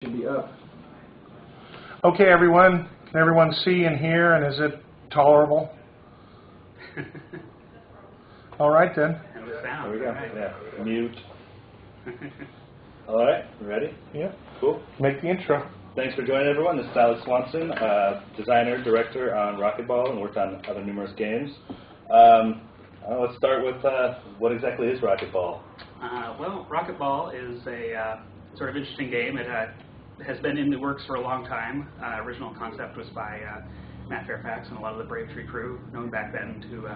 Should be up. Okay, everyone. Can everyone see and hear, and is it tolerable? All right, then. And the sound. There we go. Right. Yeah. Mute. All right. Ready? Yeah. Cool. Make the intro. Thanks for joining, everyone. This is Alex Swanson, designer, director on Rokkitball, and worked on other numerous games. Let's start with what exactly is Rokkitball? Well, Rokkitball is a sort of interesting game. It has been in the works for a long time. Original concept was by Matt Fairfax and a lot of the Bravetree crew, known back then to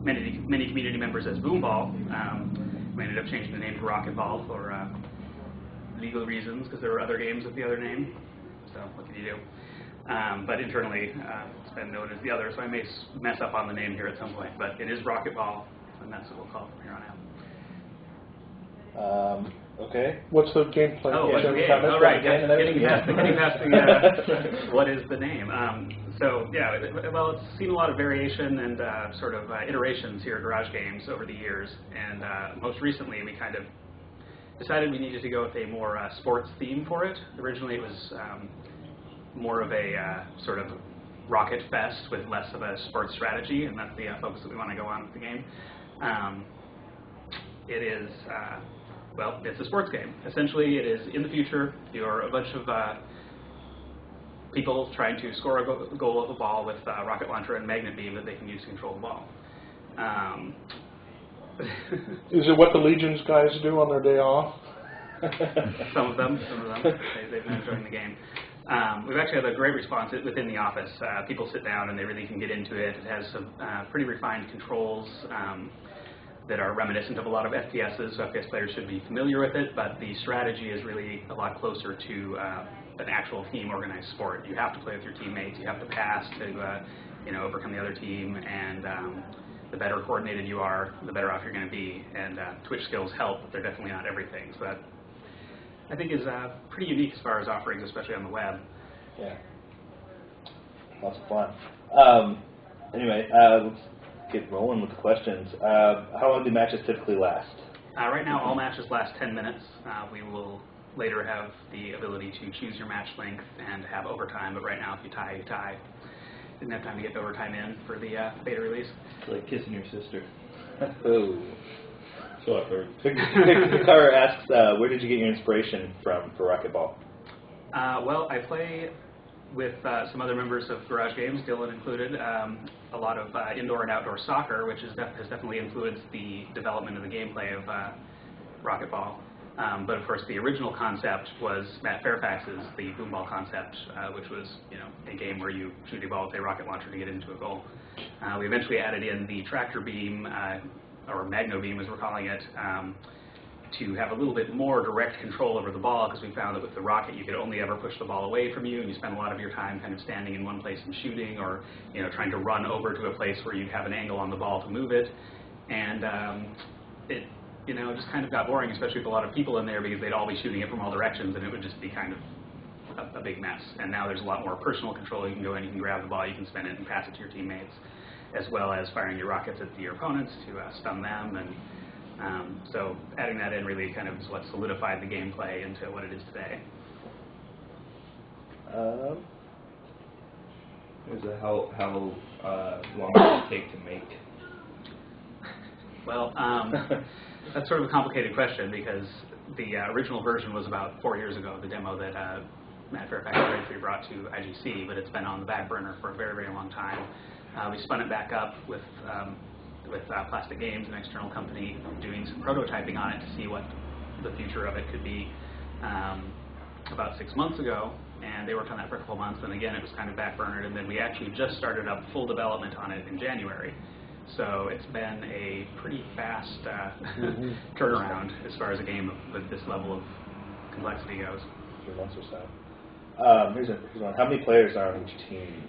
many community members as Boomball. We ended up changing the name to Rokkitball for legal reasons, because there were other games with the other name. So what can you do? But internally, it's been known as the other, so I may mess up on the name here at some point. But it is Rokkitball, and that's what we'll call it from here on out. Okay. What's the gameplay? Oh, what's the game? Oh, right. Getting past the what is the name? So, yeah, well, it's seen a lot of variation and sort of iterations here at Garage Games over the years. And most recently, we kind of decided we needed to go with a more sports theme for it. Originally, it was more of a sort of rocket fest with less of a sports strategy, and that's the focus that we want to go on with the game. It is, well, it's a sports game. Essentially, it is in the future. You're a bunch of people trying to score a goal of a ball with a rocket launcher and magnet beam that they can use to control the ball. Is it what the Legions guys do on their day off? Some of them. They've been enjoying the game. We've actually had a great response within the office. People sit down and they really can get into it. It has some pretty refined controls that are reminiscent of a lot of FPSs, so FPS players should be familiar with it, but the strategy is really a lot closer to an actual team-organized sport. You have to play with your teammates. You have to pass to overcome the other team, and the better coordinated you are, the better off you're going to be. And Twitch skills help, but they're definitely not everything. So that, I think, is pretty unique as far as offerings, especially on the web. Yeah. Lots of fun. Anyway, let's get rolling with the questions. How long do matches typically last? Right now, all matches last 10 minutes. We will later have the ability to choose your match length and have overtime, but right now, if you tie, you tie. Didn't have time to get the overtime in for the beta release. It's like kissing your sister. Oh. So I've heard. Victor asks, where did you get your inspiration from for Rokkitball? Well, I play with some other members of Garage Games, Dylan included, a lot of indoor and outdoor soccer, which has definitely influenced the development of the gameplay of Rokkitball. But of course, the original concept was Matt Fairfax's, the Boomball concept, which was a game where you shoot a ball with a rocket launcher to get into a goal. We eventually added in the tractor beam, or magno beam as we're calling it, to have a little bit more direct control over the ball, because we found that with the rocket you could only ever push the ball away from you, and you spend a lot of your time kind of standing in one place and shooting, or trying to run over to a place where you have an angle on the ball to move it. And it just kind of got boring, especially with a lot of people in there, because they'd all be shooting it from all directions, and it would just be kind of a big mess. And now there's a lot more personal control. You can go in, you can grab the ball, you can spin it and pass it to your teammates, as well as firing your rockets at your opponents to stun them. And so adding that in really kind of is what solidified the gameplay into what it is today. How long does it take to make? Well, that's sort of a complicated question, because the original version was about 4 years ago, the demo that Matt Fairfax and Bravetree brought to IGC, but it's been on the back burner for a very, very long time. We spun it back up with Plastic Games, an external company, doing some prototyping on it to see what the future of it could be about 6 months ago, and they worked on that for a couple months, and again it was kind of backburnered, and then we actually just started up full development on it in January. So it's been a pretty fast turnaround as far as a game with this level of complexity goes. 3 months or so. Here's one. How many players are on each team?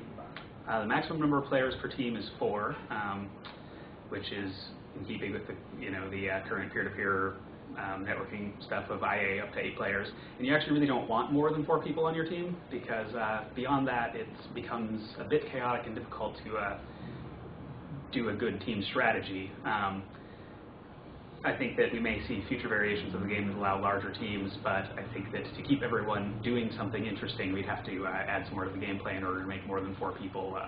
The maximum number of players per team is 4, which is in keeping with the current peer-to-peer networking stuff of IA up to 8 players. And you actually really don't want more than 4 people on your team, because beyond that it becomes a bit chaotic and difficult to do a good team strategy. I think that we may see future variations of the game that allow larger teams, but I think that to keep everyone doing something interesting, we'd have to add some more to the gameplay in order to make more than 4 people,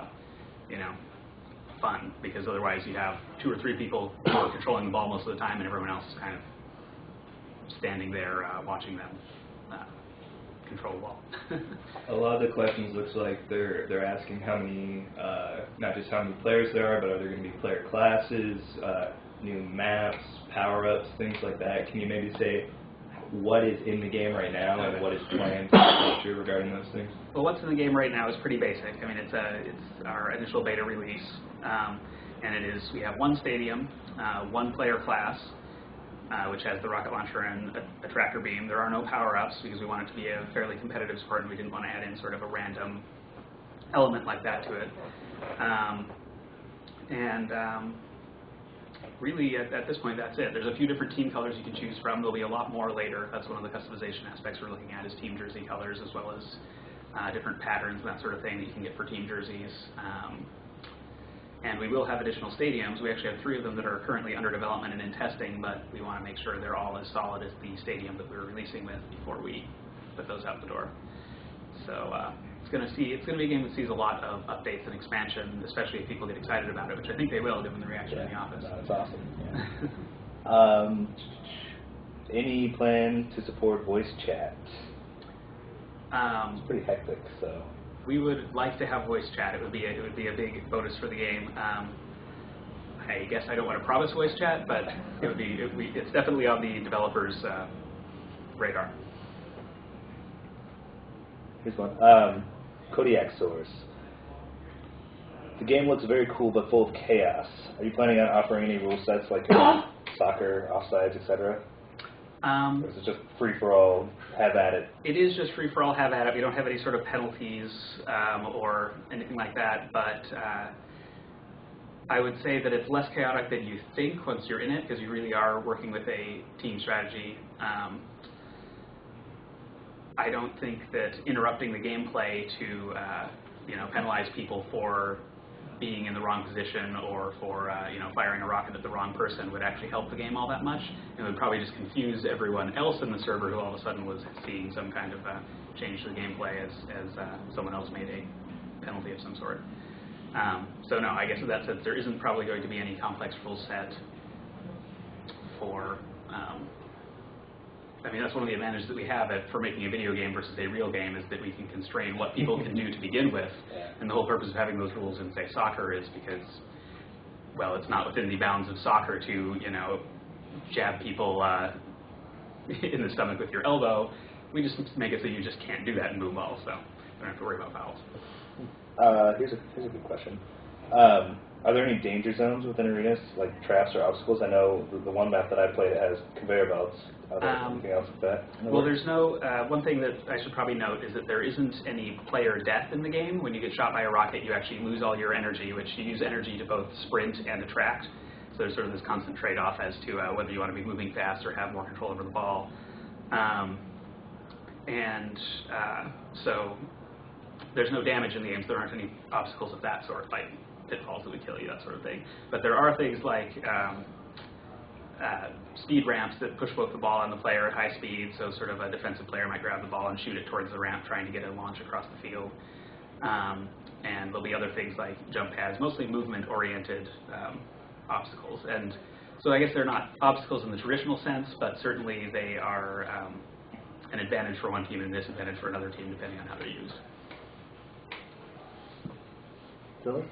fun. Because otherwise, you have 2 or 3 people who are controlling the ball most of the time, and everyone else is kind of standing there watching them control the ball. A lot of the questions looks like they're asking how many, not just how many players there are, but are there going to be player classes, new maps, power-ups, things like that. Can you maybe say what is in the game right now and what is planned for the future regarding those things? Well, what's in the game right now is pretty basic. I mean, it's our initial beta release, and we have 1 stadium, 1 player class, which has the rocket launcher and a tractor beam. There are no power-ups because we want it to be a fairly competitive sport, and we didn't want to add in sort of a random element like that to it. Really, at this point, that's it. There's a few different team colors you can choose from. There'll be a lot more later. That's one of the customization aspects we're looking at is team jersey colors, as well as different patterns and that sort of thing that you can get for team jerseys. And we will have additional stadiums. We actually have 3 of them that are currently under development and in testing, but we want to make sure they're all as solid as the stadium that we're releasing with before we put those out the door. So it's going to be a game that sees a lot of updates and expansion, especially if people get excited about it, which I think they will, given the reaction in the office. That's awesome. Yeah. Any plan to support voice chat? It's pretty hectic, so. We would like to have voice chat. It would be a big bonus for the game. I guess I don't want to promise voice chat, but it's definitely on the developers' radar. Here's one. Kodiak Source. The game looks very cool, but full of chaos. Are you planning on offering any rule sets like soccer, offsides, etc.? Or is it just free-for-all, have at it? It is just free-for-all, have at it. We don't have any sort of penalties or anything like that, but I would say that it's less chaotic than you think once you're in it, because you really are working with a team strategy. I don't think that interrupting the gameplay to penalize people for being in the wrong position or for firing a rocket at the wrong person would actually help the game all that much. It would probably just confuse everyone else in the server who all of a sudden was seeing some kind of change to the gameplay as someone else made a penalty of some sort. So no, I guess in that sense there isn't probably going to be any complex rule set for that's one of the advantages that we have for making a video game versus a real game, is that we can constrain what people can do to begin with. And the whole purpose of having those rules in, say, soccer is because, well, it's not within the bounds of soccer to, jab people in the stomach with your elbow. We just make it so you just can't do that in Boom-Ball, so you don't have to worry about fouls. Here's a good question. Are there any danger zones within arenas, like traps or obstacles? I know the one map that I played has conveyor belts. Are there anything else with that? Well, there's no, one thing that I should probably note is that there isn't any player death in the game. When you get shot by a rocket, you actually lose all your energy, which you use energy to both sprint and attract. So there's sort of this constant trade-off as to whether you want to be moving fast or have more control over the ball. So there's no damage in the game, so there aren't any obstacles of that sort, like pitfalls that would kill you, that sort of thing. But there are things like speed ramps that push both the ball and the player at high speed, so sort of a defensive player might grab the ball and shoot it towards the ramp, trying to get a launch across the field. And there'll be other things like jump pads, mostly movement-oriented obstacles. And so I guess they're not obstacles in the traditional sense, but certainly they are an advantage for one team and a disadvantage for another team, depending on how they're used. Dylan?